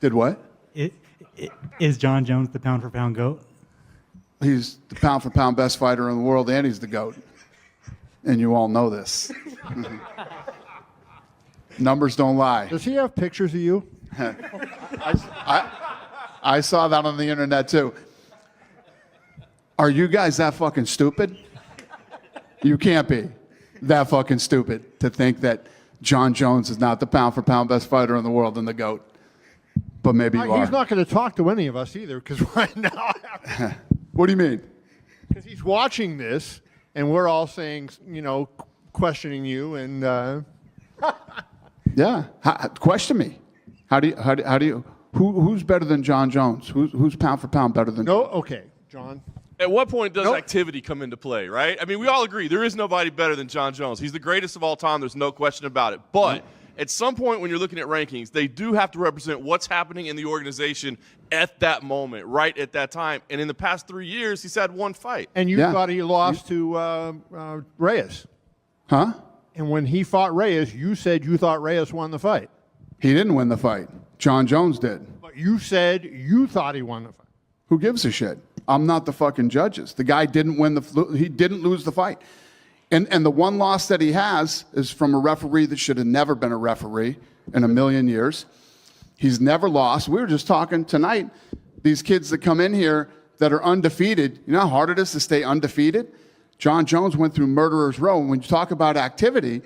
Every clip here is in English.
Did what? Is Jon Jones the pound-for-pound GOAT? He's the pound-for-pound best fighter in the world, and he's the GOAT. And you all know this. Numbers don't lie. Does he have pictures of you? I saw that on the internet, too. Are you guys that fucking stupid? You can't be that fucking stupid to think that Jon Jones is not the pound-for-pound best fighter in the world and the GOAT. But maybe you are. He's not going to talk to any of us either, because right now... What do you mean? Because he's watching this, and we're all saying, questioning you, and... Yeah, question me. Who's better than Jon Jones? Who's pound for pound better than? No, okay, John. At what point does activity come into play, right? I mean, we all agree there is nobody better than Jon Jones. He's the greatest of all time. There's no question about it. But at some point when you're looking at rankings, they do have to represent what's happening in the organization at that moment, right at that time. And in the past 3 years, he's had one fight. And you thought he lost to Reyes. Huh? And when he fought Reyes, you said you thought Reyes won the fight. He didn't win the fight. Jon Jones did. But you said you thought he won the fight. Who gives a shit? I'm not the fucking judges. The guy didn't win he didn't lose the fight. And the one loss that he has is from a referee that should have never been a referee in a million years. He's never lost. We were just talking tonight, these kids that come in here that are undefeated, you know how hard it is to stay undefeated? Jon Jones went through murderer's row. And when you talk about activity,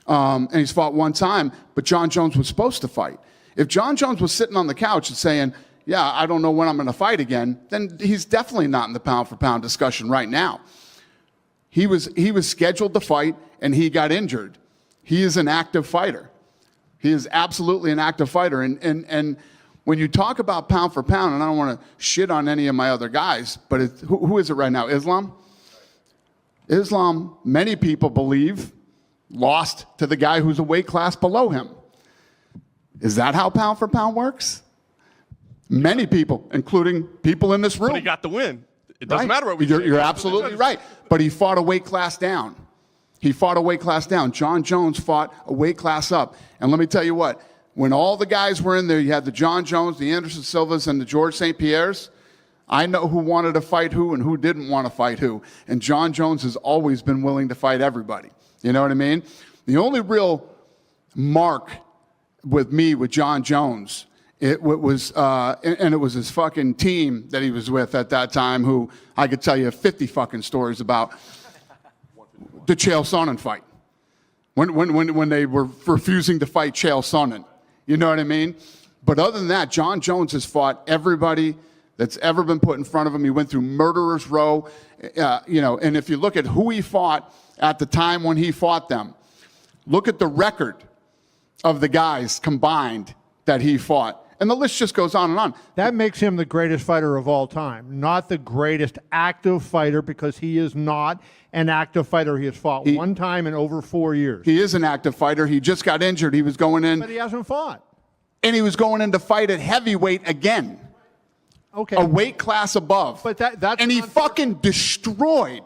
and he's fought one time, but Jon Jones was supposed to fight. If Jon Jones was sitting on the couch and saying, yeah, I don't know when I'm going to fight again, then he's definitely not in the pound-for-pound discussion right now. He was scheduled to fight, and he got injured. He is an active fighter. He is absolutely an active fighter. And when you talk about pound for pound, and I don't want to shit on any of my other guys, but who is it right now? Islam? Islam, many people believe, lost to the guy who's a weight class below him. Is that how pound for pound works? Many people, including people in this room. But he got the win. It doesn't matter what we say. You're absolutely right. But he fought a weight class down. He fought a weight class down. Jon Jones fought a weight class up. And let me tell you what, when all the guys were in there, you had the Jon Jones, the Anderson Silvas, and the George St. Pierres. I know who wanted to fight who and who didn't want to fight who. And Jon Jones has always been willing to fight everybody. You know what I mean? The only real mark with me, with Jon Jones, it was his fucking team that he was with at that time, who I could tell you 50 fucking stories about. The Chael Sonnen fight. When they were refusing to fight Chael Sonnen. You know what I mean? But other than that, Jon Jones has fought everybody that's ever been put in front of him. He went through murderer's row, and if you look at who he fought at the time when he fought them, look at the record of the guys combined that he fought. And the list just goes on and on. That makes him the greatest fighter of all time, not the greatest active fighter, because he is not an active fighter. He has fought one time in over 4 years. He is an active fighter. He just got injured. He was going in. But he hasn't fought. And he was going in to fight at heavyweight again. Okay. A weight class above. But that's and he fucking destroyed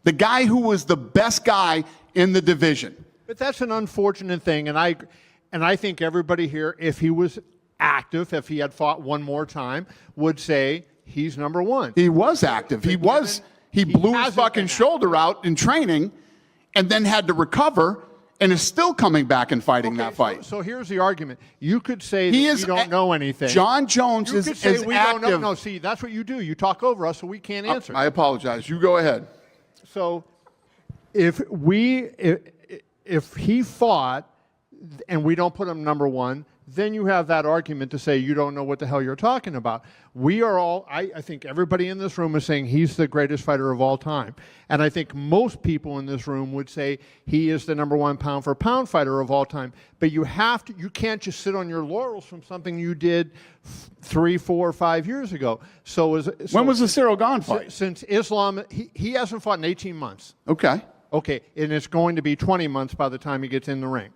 the guy who was the best guy in the division. But that's an unfortunate thing. And I think everybody here, if he was active, if he had fought one more time, would say he's number one. He was active. He blew his fucking shoulder out in training and then had to recover and is still coming back and fighting that fight. So here's the argument. You could say that we don't know anything. Jon Jones is active. Don't know. No, see, that's what you do. You talk over us, so we can't answer. I apologize. You go ahead. So if he fought and we don't put him number one, then you have that argument to say you don't know what the hell you're talking about. We are all, I think everybody in this room is saying he's the greatest fighter of all time. And I think most people in this room would say he is the number one pound for pound fighter of all time. But you can't just sit on your laurels from something you did 3, 4, 5 years ago. When was the Cyril Gane fight? Since Islam, he hasn't fought in 18 months. Okay. Okay, and it's going to be 20 months by the time he gets in the ring.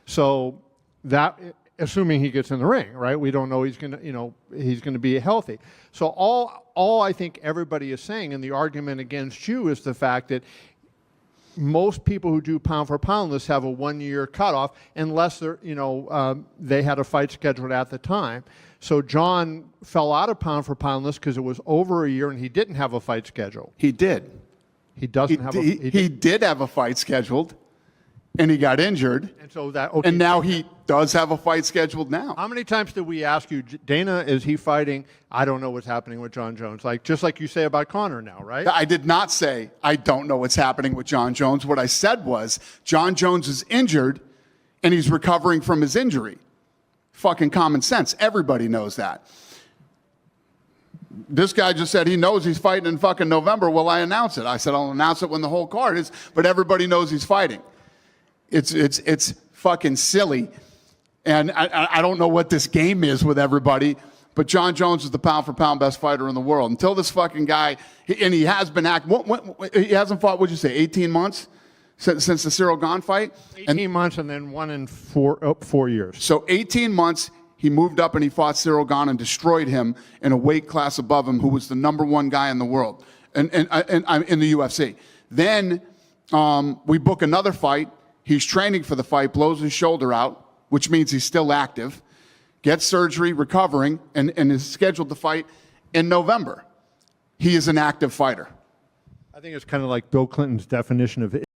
So that, assuming he gets in the ring, right? We don't know he's going to be healthy. So all I think everybody is saying, and the argument against you, is the fact that most people who do pound for pound lists have a 1 year cutoff unless they're, they had a fight scheduled at the time. So Jon fell out of pound for pound list because it was over a year and he didn't have a fight scheduled. He did. He doesn't have a. He did have a fight scheduled, and he got injured. And so that. Okay. And now he does have a fight scheduled now. How many times did we ask you, Dana? Is he fighting? I don't know what's happening with Jon Jones. Just like you say about Conor now, right? I did not say I don't know what's happening with Jon Jones. What I said was Jon Jones is injured, and he's recovering from his injury. Fucking common sense. Everybody knows that. This guy just said he knows he's fighting in fucking November. Will I announce it? I said I'll announce it when the whole card is, but everybody knows he's fighting. It's fucking silly. And I don't know what this game is with everybody, but Jon Jones is the pound-for-pound best fighter in the world. Until this fucking guy, and he has been he hasn't fought, what'd you say, 18 months since the Cyril Gane fight? 18 months and then 1 in 4 years. So 18 months, he moved up and he fought Cyril Gane and destroyed him in a weight class above him, who was the #1 guy in the world, and in the UFC. Then we book another fight. He's training for the fight, blows his shoulder out, which means he's still active, gets surgery, recovering, and is scheduled to fight in November. He is an active fighter. I think it's kind of like Bill Clinton's definition of